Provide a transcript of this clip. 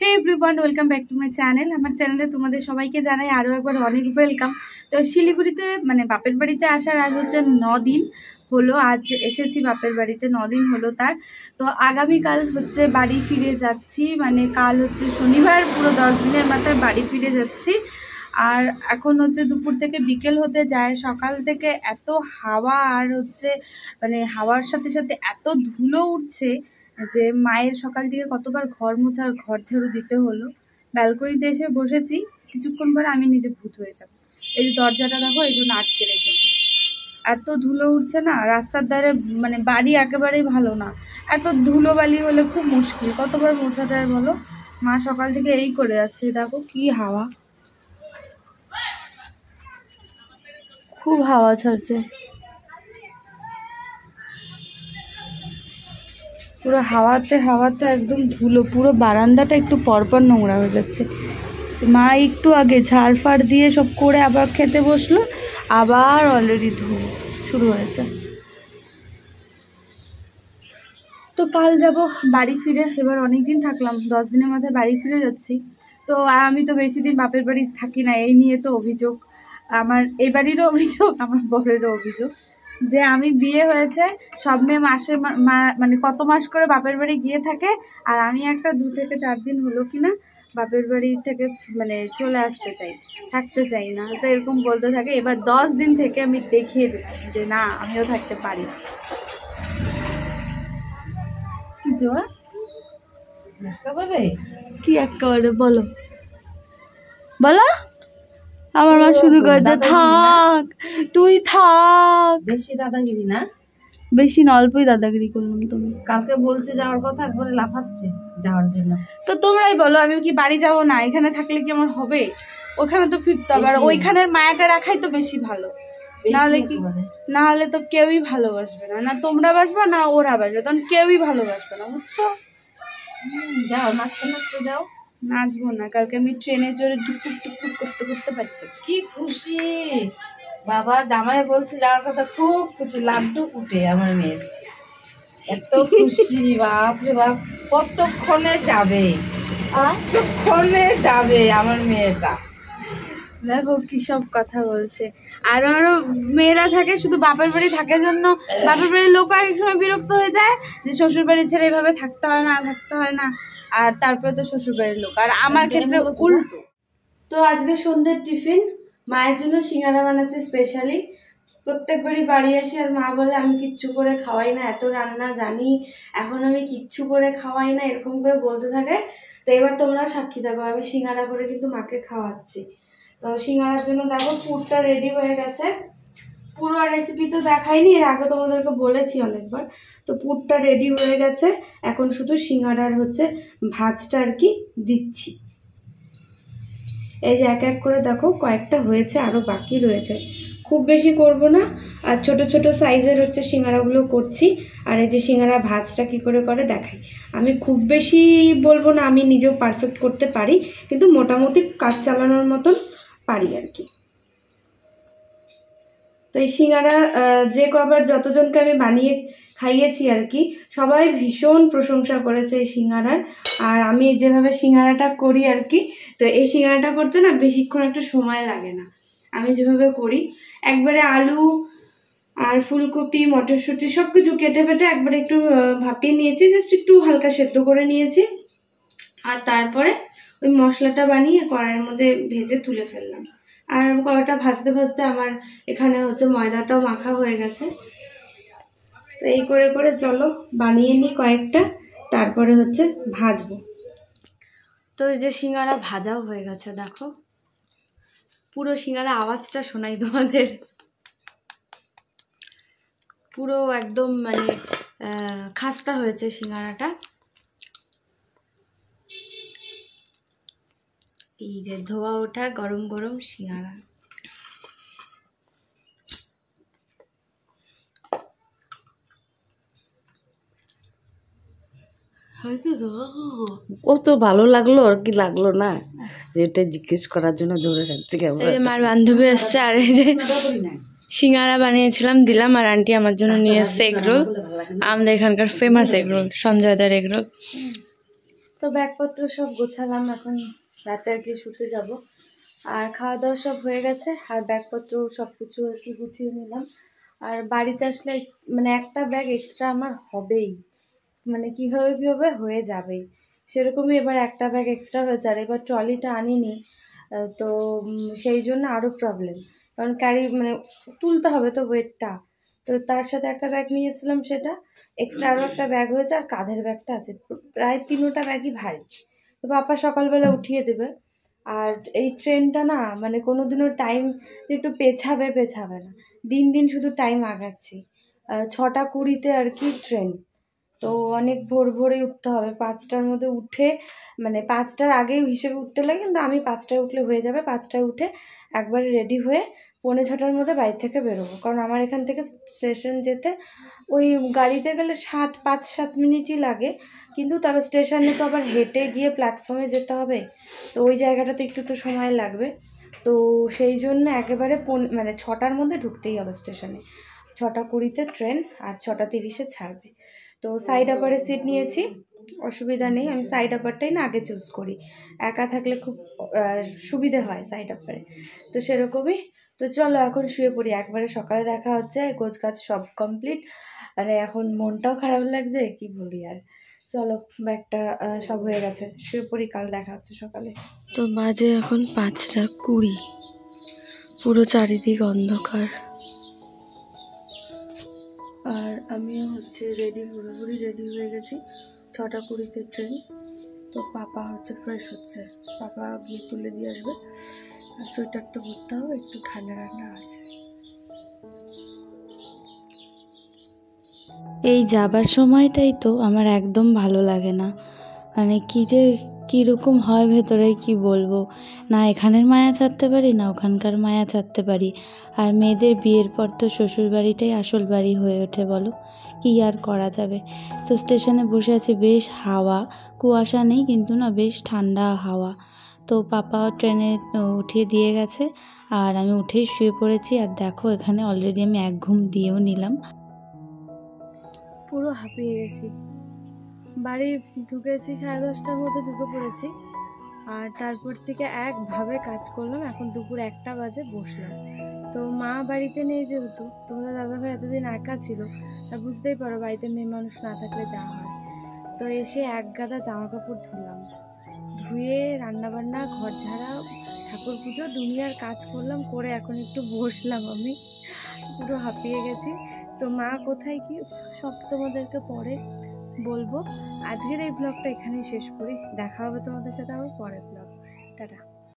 Hey everyone, welcome back to my channel. আমার চ্যানেলে তোমাদের সবাইকে জানাই আরও একবার অনেক ওয়েলকাম। তো শিলিগুড়িতে বাপের বাড়িতে আসার আজ হচ্ছে 9 দিন হলো। আজ এসেছি বাপের বাড়িতে, 9 দিন হলো তার। তো আগামীকাল হচ্ছে বাড়ি ফিরে যাচ্ছি, কাল হচ্ছে শনিবার, পুরো 10 দিনের মাথায় বাড়ি ফিরে যাচ্ছি। আর এখন হচ্ছে দুপুর থেকে বিকেল হতে যায়, সকাল থেকে এত হাওয়া আর হচ্ছে হাওয়ার সাথে সাথে এত ধুলো উঠছে যে মায়ের সকাল থেকে কতবার ঘর মোছা ঘর ঝাড়ু দিতে হলো। ব্যালকনিতে এসে বসেছি, কিছুক্ষণ পরে আমি নিজে ভূত হয়ে যাবো। এই যে দরজাটা দেখো, এই জন্য আটকে রেখেছি। এত ধুলো উঠছে না রাস্তার ধারে, বাড়ি একেবারেই ভালো না। এত ধুলো বালি হলে খুব মুশকিল, কতবার মোছা যায় বলো। মা সকাল থেকে এই করে যাচ্ছে, দেখো কি হাওয়া, খুব হাওয়া ছাড়ছে। পুরো হাওয়াতে হাওয়াতে একদম ধুলো, পুরো বারান্দাটা একটু পরপর নোংরা হয়ে যাচ্ছে। মা একটু আগে ঝাড় ফাড় দিয়ে সব করে আবার খেতে বসলো, আবার অলরেডি ধুলো শুরু হয়েছে। তো কাল যাব বাড়ি ফিরে, এবার অনেক দিন থাকলাম, 10 দিনের মাথায় বাড়ি ফিরে যাচ্ছি। তো আমি তো বেশি দিন বাপের বাড়ি থাকি না, এই নিয়ে তো অভিযোগ আমার, এই বাড়িরও অভিযোগ, আমার বরেরও অভিযোগ যে আমি বিয়ে হয়েছে সব মেয়ে মাসে কত মাস করে বাপের বাড়ি গিয়ে থাকে, আর আমি একটা 2 থেকে 4 দিন হলো কিনা বাপের বাড়ি থেকে চলে আসতে চাই, থাকতে চাই না। তো এরকম বলতে থাকে। এবার 10 দিন থেকে আমি দেখিয়ে দিলাম যে না, আমিও থাকতে পারি। কি জোয়া কি একেবারে বলো বলো। আমার মা শুরু করেছে, থাক তুই থাক। বেশি দাদাগিরি না, বেশি না, অল্পই দাদাগিরি করলাম। তুমি কালকে বলছে যাওয়ার কথা, একবারে লাফাচ্ছে যাওয়ার জন্য। তো তোমরাই বলো, আমি কি বাড়ি যাবো না? এখানে থাকলে কি আমার হবে? ওখানে তো ফিরতে হবে, আর ওইখানের মায়াটা রাখাই তো বেশি ভালো। না হলে তো কেউই ভালোবাসবে না, না তোমরা বাসবা না ওরা বাসবে, তখন কেউই ভালোবাসবে না, বুঝছো? যাও নাচতে নাচতে যাও। নাচবো না, কালকে আমি ট্রেনে চড়ে টুকটুক টুকটুক করতে করতে পারছি। কি খুশি বাবা, জামাই বলছে যাওয়ার কথা, খুব খুশি। লাড্ডু ফুটে আমার মেয়ের, এত খুশি বাপরে বাপ। কতক্ষণে যাবে, কতক্ষণে যাবে আমার মেয়েটা। দেখো কি সব কথা বলছে। আরো আরো মেয়েরা থাকে, শুধু বাপের বাড়ি থাকার জন্য বাপের বাড়ির লোক এক সময় বিরক্ত হয়ে যায় যে শ্বশুর বাড়ি ছেড়ে এভাবে থাকতে হয় না, থাকতে হয় না। আর তারপরে তো শ্বশুর বাড়ির লোক, আর আমার ক্ষেত্রে উল্টো। তো আজকে সন্ধ্যের টিফিন মায়ের জন্য সিঙ্গারা বানাচ্ছে স্পেশালি। প্রত্যেকবারই বাড়ি আসি আর মা বলে আমি কিচ্ছু করে খাওয়াই না, এত রান্না জানি এখন আমি কিচ্ছু করে খাওয়াই না, এরকম করে বলতে থাকে। তো এবার তোমরা সাক্ষী থাকো, আমি সিঙ্গারা করে কিন্তু মাকে খাওয়াচ্ছি। তো সিঙ্গারার জন্য দেখো পুরটা রেডি হয়ে গেছে। পুরো রেসিপি তো দেখাইনি, এর আগে তোমাদেরকে বলেছি অনেকবার। তো পুরটা রেডি হয়ে গেছে, এখন শুধু সিঙ্গারার হচ্ছে ভাজটা আর কি দিচ্ছি। এই যে এক এক করে দেখো কয়েকটা হয়েছে, আরও বাকি রয়েছে, খুব বেশি করব না। আর ছোট ছোট সাইজের হচ্ছে সিঙ্গারাগুলো করছি। আর এই যে সিঙ্গারা ভাজটা কী করে করে দেখাই। আমি খুব বেশি বলবো না, আমি নিজেও পারফেক্ট করতে পারি, কিন্তু মোটামুটি কাজ চালানোর মতন পারি আর কি। তো এই সিঙ্গারা যে কবার যতজনকে আমি বানিয়ে খাইয়েছি আর কি, সবাই ভীষণ প্রশংসা করেছে এই সিঙ্গারার। আর আমি যেভাবে সিঙ্গারাটা করি আর কি, তো এই সিঙ্গারাটা করতে না বেশিক্ষণ একটা সময় লাগে না। আমি যেভাবে করি, একবারে আলু আর ফুলকপি মটরশুঁটি সব কিছু কেটে ফেটে একবারে একটু ভাপিয়ে নিয়েছি, জাস্ট একটু হালকা সেদ্ধ করে নিয়েছি। আর তারপরে ওই মশলাটা বানিয়ে কড়াইয়ের মধ্যে ভেজে তুলে ফেললাম। আর কড়াইটা ভাজতে ভাজতে আমার এখানে হচ্ছে ময়দাটাও মাখা হয়ে গেছে। তো এই করে করে চলো বানিয়ে নিই কয়েকটা, তারপরে হচ্ছে ভাজবো। তো এই যে সিঙ্গারা ভাজাও হয়ে গেছে, দেখো পুরো সিঙ্গারা আওয়াজটা শোনাই তোমাদের, পুরো একদম খাস্তা হয়েছে সিঙ্গারাটা। এই যে ধোয়া ওঠা গরম গরম সিঙ্গারা। কত ভালো লাগলো আর কি লাগলো না, যে এটা জিজ্ঞেস করার জন্য জোরে রাখছি কেমন। আমার বান্ধবী আসছে, আর এই যে সিঙ্গারা বানিয়েছিলাম দিলাম, আর আন্টি আমার জন্য নিয়ে এসছে এগরোল, আমাদের এখানকার ফেমাস এগরোল, সঞ্জয়দার এগরোল। তো ব্যাগপত্র সব গোছালাম, এখন রাতে আর কি শুতে যাব। আর খাওয়া দাওয়া সব হয়ে গেছে, আর ব্যাগপত্র সব কিছু আর কি গুছিয়ে নিলাম। আর বাড়িতে আসলে মানে একটা ব্যাগ এক্সট্রা আমার হবেই, মানে কীভাবে হয়ে যাবেই, সেরকমই এবার একটা ব্যাগ এক্সট্রা হয়েছে। আর এবার ট্রলিটা আনিনি, তো সেই জন্য আরও প্রবলেম, কারণ ক্যারি মানে তুলতে হবে তো ওয়েটটা। তো তার সাথে একটা ব্যাগ নিয়ে এসেছিলাম, সেটা এক্সট্রা আরও একটা ব্যাগ হয়েছে, আর কাঁধের ব্যাগটা আছে, প্রায় 3টা ব্যাগই ভারী। তো পাপা সকালবেলা উঠিয়ে দেবে। আর এই ট্রেনটা না মানে কোনো দিনও টাইম একটু পেছাবে না, দিন দিন শুধু টাইম আগাচ্ছি। 6টা 20-তে আর কি ট্রেন, তো অনেক ভোরেই উঠতে হবে। 5টার মধ্যে উঠে, মানে 5টার আগেই হিসেবে উঠতে লাগে, কিন্তু আমি 5টায় উঠলে হয়ে যাবে। 5টায় উঠে একবারে রেডি হয়ে 6:45-র মধ্যে বাড়ি থেকে বেরোবো, কারণ আমার এখান থেকে স্টেশন যেতে ওই গাড়িতে গেলে 5-7 মিনিটই লাগে, কিন্তু তবে স্টেশনে তো আবার হেঁটে গিয়ে প্ল্যাটফর্মে যেতে হবে, তো ওই জায়গাটাতে একটু তো সময় লাগবে। তো সেই জন্য একেবারে মানে 6টার মধ্যে ঢুকতেই হবে স্টেশনে। 6টা 20-তে ট্রেন, আর 6টা 30-এ ছাড়বে। তো সাইড আপারে সিট নিয়েছি, অসুবিধা নেই। আমি সাইড আপারটাই না আগে চুজ করি, একা থাকলে খুব সুবিধে হয় সাইড আপারে, তো সেরকমই। তো চলো এখন শুয়ে পড়ি, একবারে সকালে দেখা হচ্ছে। গোছ গাছ সব কমপ্লিট, আরে এখন মনটাও খারাপ লাগছে, কি বলি আর। চলো, ব্যাগটা সব হয়ে গেছে, শুয়ে পড়ি, কাল দেখা হচ্ছে সকালে। তো বাজে এখন 5টা 20, পুরো চারিদিক অন্ধকার। আর আমিও হচ্ছে পুরোপুরি রেডি হয়ে গেছি। 6টা 20-তে ট্রেন। তো পাপা হচ্ছে ফ্রেশ হচ্ছে, পাপা গিয়ে তুলে দিয়ে আসবে। আর সোয়েটার তো পরতে হবে, একটু ঠান্ডা আছে। এই যাবার সময়টাই তো আমার একদম ভালো লাগে না, মানে কি যে কীরকম হয় ভেতরে কি বলবো। না এখানের মায়া ছাড়তে পারি, না ওখানকার মায়া ছাড়তে পারি। আর মেয়েদের বিয়ের পর তো শ্বশুর বাড়িটাই আসল বাড়ি হয়ে ওঠে, বলো কি আর করা যাবে। তো স্টেশনে বসে আছি, বেশ হাওয়া, কুয়াশা নেই কিন্তু না বেশ ঠান্ডা হাওয়া। তো পাপা ট্রেনে উঠিয়ে দিয়ে গেছে, আর আমি উঠেই শুয়ে পড়েছি। আর দেখো এখানে অলরেডি আমি 1 ঘুম দিয়েও নিলাম, পুরো হাঁপিয়ে গেছি। বাড়ি ঢুকেছি 10:30টার মধ্যে ঢুকে পড়েছি, আর তারপর থেকে একভাবে কাজ করলাম। এখন দুপুর 1টা বাজে, বসলাম। তো মা বাড়িতে নেই যেহেতু, তোমাদের দাদাভাই এতদিন একা ছিল, তা বুঝতেই পারো বাড়িতে মেয়ে মানুষ না থাকলে যা হয়। তো এসে এক গাদা জামা কাপড় ধুয়ে রান্নাবান্না, ঘর ঝাড়া, ঠাকুর পুজো, দুনিয়ার কাজ করলাম, করে এখন একটু বসলাম। আমি পুরো হাঁপিয়ে গেছি। তো মা কোথায় কি সব তোমাদেরকে পরে বলবো। আজকের এই ব্লগটা এখানেই শেষ করি, দেখা হবে তোমাদের সাথে আবার পরের ব্লগ। টাটা।